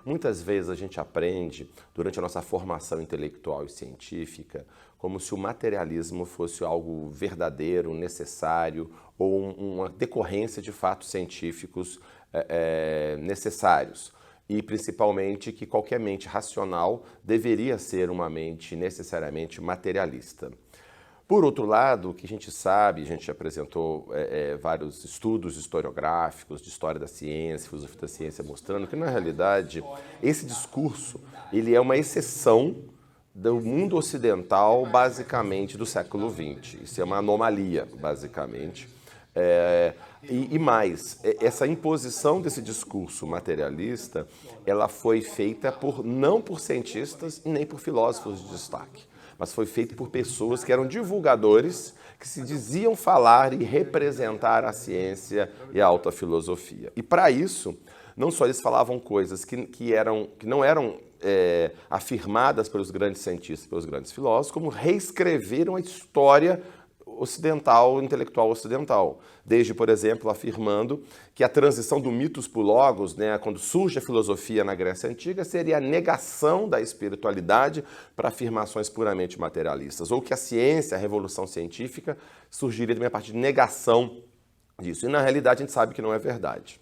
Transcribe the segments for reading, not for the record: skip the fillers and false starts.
Muitas vezes a gente aprende, durante a nossa formação intelectual e científica, como se o materialismo fosse algo verdadeiro, necessário, ou uma decorrência de fatos científicos necessários. E principalmente que qualquer mente racional deveria ser uma mente necessariamente materialista. Por outro lado, o que a gente sabe, a gente apresentou vários estudos historiográficos de história da ciência, filosofia da ciência, mostrando que, na realidade, esse discurso ele é uma exceção do mundo ocidental, basicamente, do século XX. Isso é uma anomalia, basicamente. E mais, essa imposição desse discurso materialista, ela foi feita não por cientistas e nem por filósofos de destaque, mas foi feito por pessoas que eram divulgadores, que se diziam falar e representar a ciência e a alta filosofia. E para isso, não só eles falavam coisas que não eram afirmadas pelos grandes cientistas, pelos grandes filósofos, como reescreveram a história ocidental, intelectual ocidental. Desde, por exemplo, afirmando que a transição do mitos para o logos, quando surge a filosofia na Grécia Antiga, seria a negação da espiritualidade para afirmações puramente materialistas, ou que a ciência, a revolução científica, surgiria também a partir de negação disso. E, na realidade, a gente sabe que não é verdade.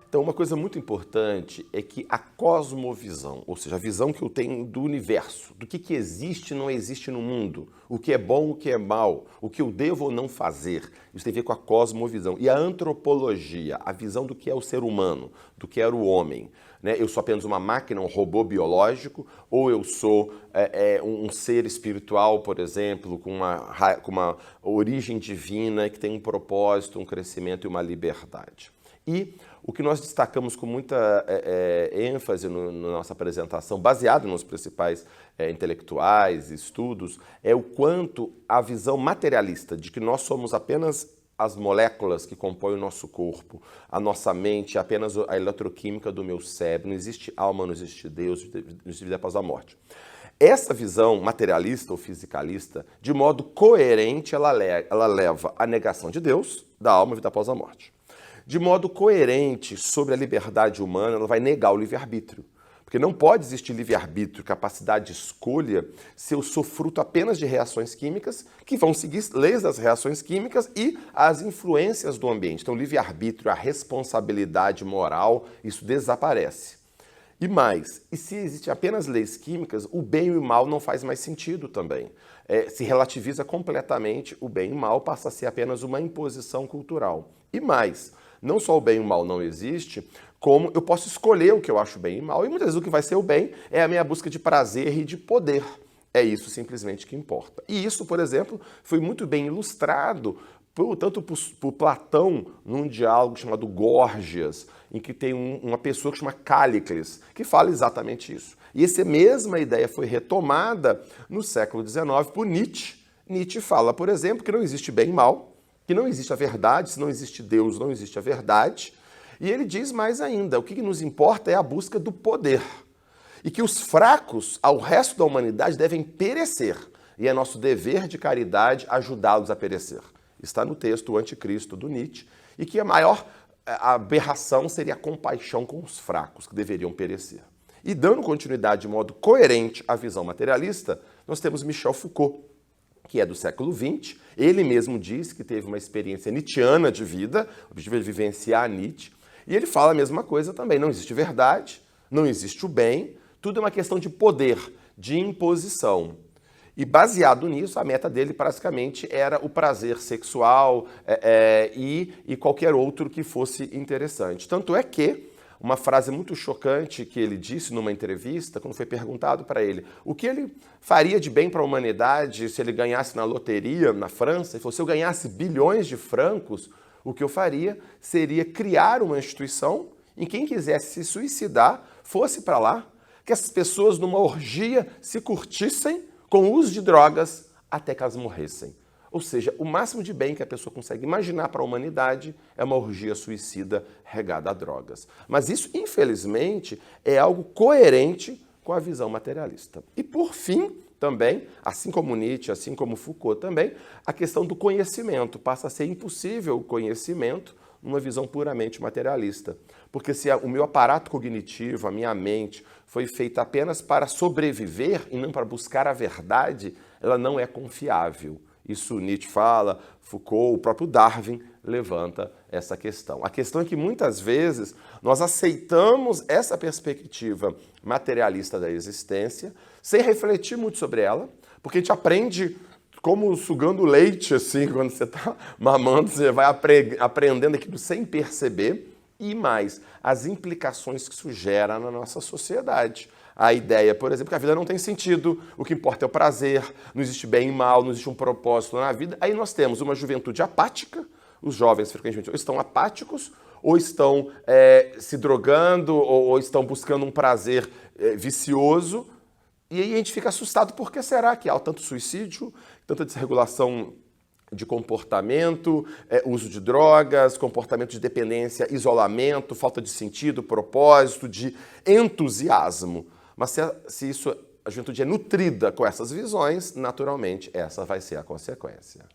Então, uma coisa muito importante é que a cosmovisão, ou seja, a visão que eu tenho do universo, do que existe e não existe no mundo, o que é bom, o que é mal, o que eu devo ou não fazer, isso tem a ver com a cosmovisão. E a antropologia, a visão do que é o ser humano, do que é o homem. Eu sou apenas uma máquina, um robô biológico, ou eu sou um ser espiritual, por exemplo, com uma origem divina, que tem um propósito, um crescimento e uma liberdade. E o que nós destacamos com muita ênfase na nossa apresentação, baseado nos principais intelectuais, estudos, é o quanto a visão materialista de que nós somos apenas as moléculas que compõem o nosso corpo, a nossa mente, apenas a eletroquímica do meu cérebro, não existe alma, não existe Deus, não existe vida após a morte. Essa visão materialista ou fisicalista, de modo coerente, ela leva à negação de Deus, da alma e vida após a morte. De modo coerente sobre a liberdade humana, ela vai negar o livre-arbítrio. Porque não pode existir livre-arbítrio, capacidade de escolha, se eu sou fruto apenas de reações químicas, que vão seguir leis das reações químicas e as influências do ambiente. Então, o livre-arbítrio, a responsabilidade moral, isso desaparece. E mais, e se existem apenas leis químicas, o bem e o mal não faz mais sentido também. Se relativiza completamente o bem e o mal, passa a ser apenas uma imposição cultural. E mais, não só o bem e o mal não existe, como eu posso escolher o que eu acho bem e mal, e muitas vezes o que vai ser o bem é a minha busca de prazer e de poder. É isso simplesmente que importa. E isso, por exemplo, foi muito bem ilustrado tanto por Platão, num diálogo chamado Górgias, em que tem uma pessoa que chama Cállicles, que fala exatamente isso. E essa mesma ideia foi retomada no século XIX por Nietzsche. Nietzsche fala, por exemplo, que não existe bem e mal, que não existe a verdade, se não existe Deus, não existe a verdade. E ele diz mais ainda, o que nos importa é a busca do poder. E que os fracos ao resto da humanidade devem perecer. E é nosso dever de caridade ajudá-los a perecer. Está no texto O Anticristo, do Nietzsche. E que a maior aberração seria a compaixão com os fracos, que deveriam perecer. E dando continuidade de modo coerente à visão materialista, nós temos Michel Foucault, que é do século XX. Ele mesmo diz que teve uma experiência nietzschiana de vida, o objetivo de vivenciar Nietzsche. E ele fala a mesma coisa também. Não existe verdade, não existe o bem, tudo é uma questão de poder, de imposição. E baseado nisso, a meta dele basicamente era o prazer sexual e qualquer outro que fosse interessante. Tanto é que uma frase muito chocante que ele disse numa entrevista, quando foi perguntado para ele o que ele faria de bem para a humanidade se ele ganhasse na loteria na França, ele falou, se eu ganhasse bilhões de francos, o que eu faria seria criar uma instituição em quem quisesse se suicidar, fosse para lá, que essas pessoas numa orgia se curtissem com o uso de drogas até que elas morressem. Ou seja, o máximo de bem que a pessoa consegue imaginar para a humanidade é uma orgia suicida regada a drogas. Mas isso, infelizmente, é algo coerente com a visão materialista. E, por fim, também, assim como Nietzsche, assim como Foucault também, a questão do conhecimento. Passa a ser impossível o conhecimento numa visão puramente materialista. Porque se o meu aparato cognitivo, a minha mente, foi feita apenas para sobreviver e não para buscar a verdade, ela não é confiável. Isso Nietzsche fala, Foucault, o próprio Darwin levanta essa questão. A questão é que muitas vezes nós aceitamos essa perspectiva materialista da existência sem refletir muito sobre ela, porque a gente aprende como sugando leite, assim, quando você está mamando, você vai aprendendo aquilo sem perceber, e mais, as implicações que isso gera na nossa sociedade. A ideia, por exemplo, que a vida não tem sentido, o que importa é o prazer, não existe bem e mal, não existe um propósito na vida. Aí nós temos uma juventude apática, os jovens frequentemente ou estão apáticos, ou estão se drogando, ou estão buscando um prazer vicioso, e aí a gente fica assustado, por que será que há tanto suicídio, tanta desregulação de comportamento, uso de drogas, comportamento de dependência, isolamento, falta de sentido, propósito, de entusiasmo. Mas se isso, a juventude é nutrida com essas visões, naturalmente essa vai ser a consequência.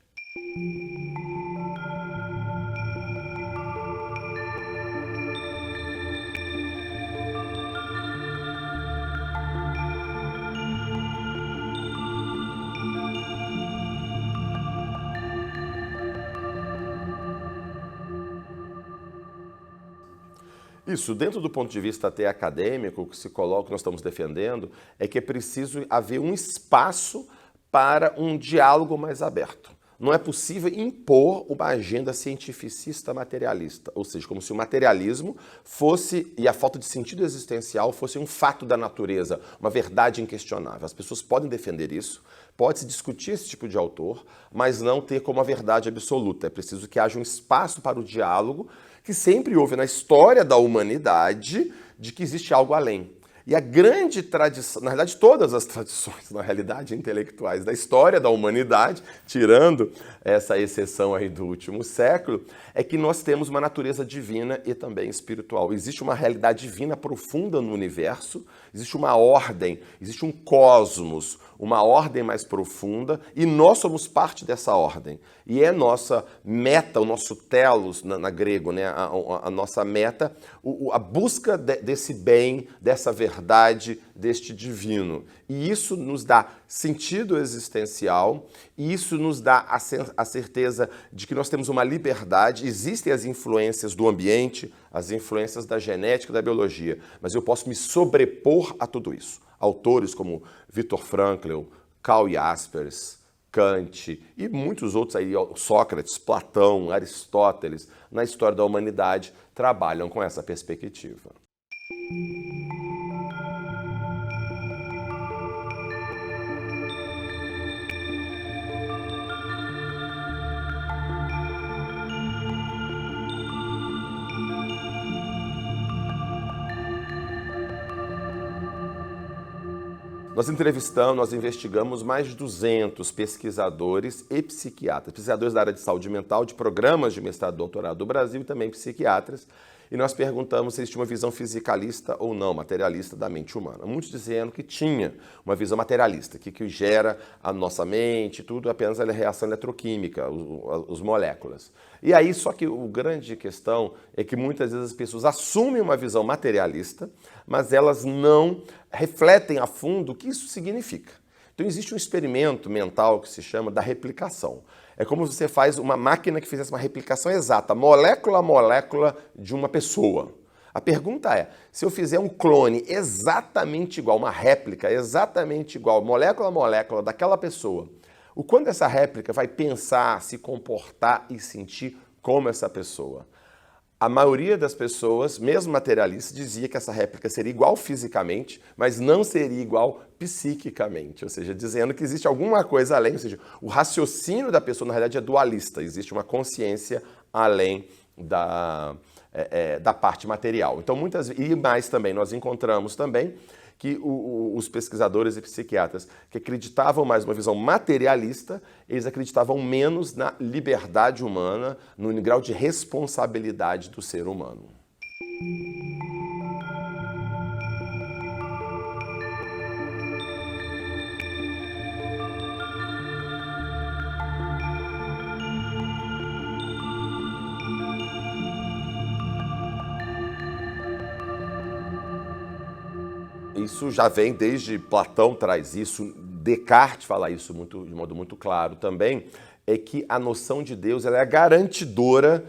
Isso, dentro do ponto de vista até acadêmico, o que se coloca, que nós estamos defendendo, é que é preciso haver um espaço para um diálogo mais aberto. Não é possível impor uma agenda cientificista materialista, ou seja, como se o materialismo fosse, e a falta de sentido existencial fosse um fato da natureza, uma verdade inquestionável. As pessoas podem defender isso, pode-se discutir esse tipo de autor, mas não ter como a verdade absoluta. É preciso que haja um espaço para o diálogo, que sempre houve na história da humanidade, de que existe algo além. E a grande tradição, na realidade todas as tradições, na realidade, intelectuais da história da humanidade, tirando essa exceção aí do último século, é que nós temos uma natureza divina e também espiritual. Existe uma realidade divina profunda no universo, existe uma ordem, existe um cosmos, uma ordem mais profunda, e nós somos parte dessa ordem. E é nossa meta, o nosso telos, na grego, né? a nossa meta, a busca desse bem, dessa verdade, deste divino. E isso nos dá sentido existencial, e isso nos dá a certeza de que nós temos uma liberdade, existem as influências do ambiente, as influências da genética, da biologia, mas eu posso me sobrepor a tudo isso. Autores como Viktor Frankl, Karl Jaspers, Kant e muitos outros aí, Sócrates, Platão, Aristóteles, na história da humanidade, trabalham com essa perspectiva. Nós entrevistamos, nós investigamos mais de 200 pesquisadores e psiquiatras, pesquisadores da área de saúde mental, de programas de mestrado e doutorado do Brasil e também psiquiatras, e nós perguntamos se eles tinham uma visão fisicalista ou não, materialista da mente humana. Muitos dizendo que tinha uma visão materialista, que gera a nossa mente, tudo apenas a reação eletroquímica, as moléculas. E aí, só que a grande questão é que muitas vezes as pessoas assumem uma visão materialista, mas elas não refletem a fundo o que isso significa. Então existe um experimento mental que se chama da replicação. É como se você faz uma máquina que fizesse uma replicação exata, molécula a molécula de uma pessoa. A pergunta é, se eu fizer um clone exatamente igual, uma réplica exatamente igual, molécula a molécula daquela pessoa, o quanto essa réplica vai pensar, se comportar e sentir como essa pessoa? A maioria das pessoas, mesmo materialistas, dizia que essa réplica seria igual fisicamente, mas não seria igual psiquicamente, ou seja, dizendo que existe alguma coisa além, ou seja, o raciocínio da pessoa na realidade é dualista, existe uma consciência além da parte material. Então, e mais também, nós encontramos também que os pesquisadores e psiquiatras que acreditavam mais numa visão materialista, eles acreditavam menos na liberdade humana, no grau de responsabilidade do ser humano. Isso já vem desde Platão, traz isso, Descartes fala isso de modo muito claro também, é que a noção de Deus ela é a garantidora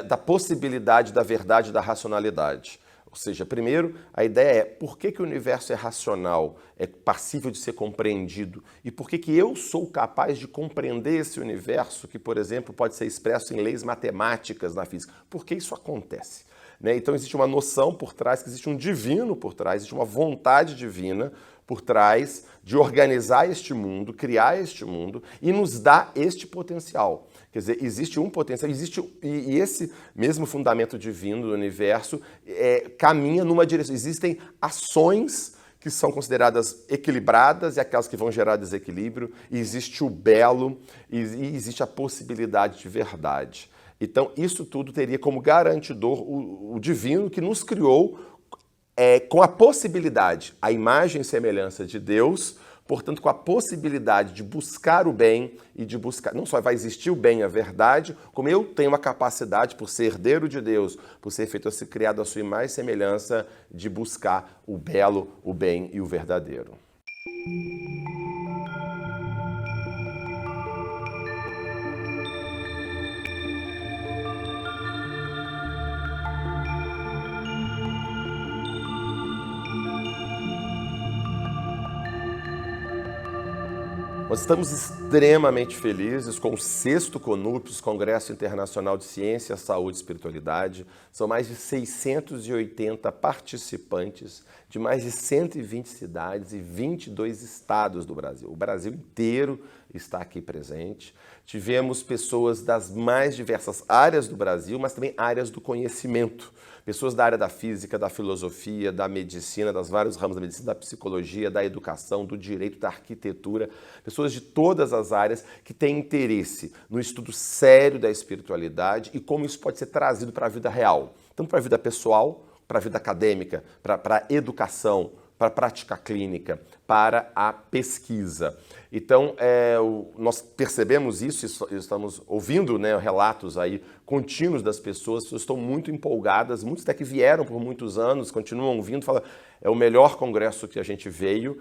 da possibilidade da verdade e da racionalidade. Ou seja, primeiro, a ideia é por que o universo é racional, é passível de ser compreendido, e por que eu sou capaz de compreender esse universo que, por exemplo, pode ser expresso em leis matemáticas na física. Por que isso acontece? Então existe uma noção por trás, que existe um divino por trás, existe uma vontade divina por trás de organizar este mundo, criar este mundo e nos dar este potencial. Quer dizer, existe um potencial, e esse mesmo fundamento divino do universo caminha numa direção. Existem ações que são consideradas equilibradas e aquelas que vão gerar desequilíbrio, e existe o belo e existe a possibilidade de verdade. Então, isso tudo teria como garantidor o divino que nos criou com a possibilidade, a imagem e semelhança de Deus, portanto, com a possibilidade de buscar o bem e de buscar, não só vai existir o bem e a verdade, como eu tenho a capacidade, por ser herdeiro de Deus, por ser feito assim, criado à sua imagem e semelhança, de buscar o belo, o bem e o verdadeiro. Nós estamos extremamente felizes com o 6º CONUPES, Congresso Internacional de Ciência, Saúde e Espiritualidade. São mais de 680 participantes de mais de 120 cidades e 22 estados do Brasil. O Brasil inteiro está aqui presente. Tivemos pessoas das mais diversas áreas do Brasil, mas também áreas do conhecimento. Pessoas da área da física, da filosofia, da medicina, das vários ramos da medicina, da psicologia, da educação, do direito, da arquitetura. Pessoas de todas as áreas que têm interesse no estudo sério da espiritualidade e como isso pode ser trazido para a vida real. Tanto para a vida pessoal, para a vida acadêmica, para a educação, para a prática clínica, para a pesquisa. Então, nós percebemos isso, estamos ouvindo relatos aí contínuos das pessoas estão muito empolgadas, muitos até que vieram por muitos anos, continuam ouvindo, falam, é o melhor congresso que a gente veio,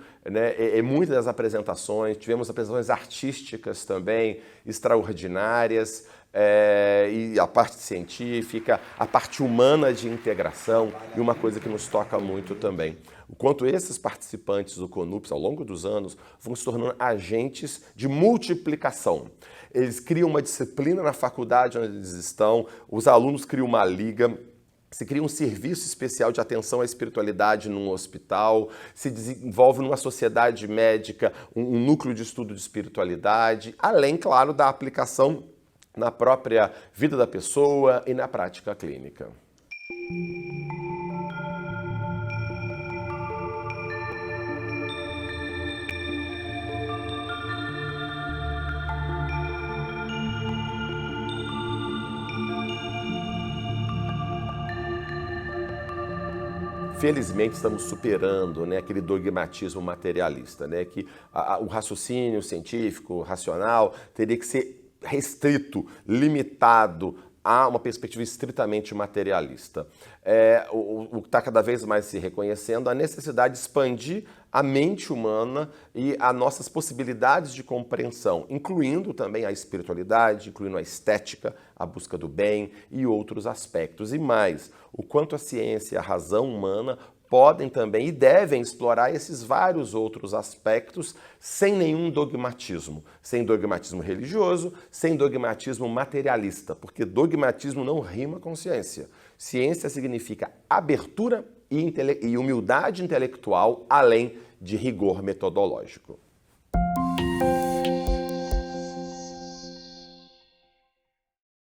muitas das apresentações, tivemos apresentações artísticas também, extraordinárias, e a parte científica, a parte humana de integração, e uma coisa que nos toca muito também. O quanto esses participantes do CONUPES, ao longo dos anos, vão se tornando agentes de multiplicação. Eles criam uma disciplina na faculdade onde eles estão, os alunos criam uma liga, se cria um serviço especial de atenção à espiritualidade num hospital, se desenvolve numa sociedade médica um núcleo de estudo de espiritualidade, além, claro, da aplicação na própria vida da pessoa e na prática clínica. Felizmente estamos superando aquele dogmatismo materialista, que o raciocínio científico, racional, teria que ser restrito, limitado a uma perspectiva estritamente materialista. O que está cada vez mais se reconhecendo a necessidade de expandir a mente humana e as nossas possibilidades de compreensão, incluindo também a espiritualidade, incluindo a estética, a busca do bem e outros aspectos. E mais, o quanto a ciência e a razão humana podem também e devem explorar esses vários outros aspectos sem nenhum dogmatismo. Sem dogmatismo religioso, sem dogmatismo materialista, porque dogmatismo não rima com ciência. Ciência significa abertura e humildade intelectual, além de rigor metodológico.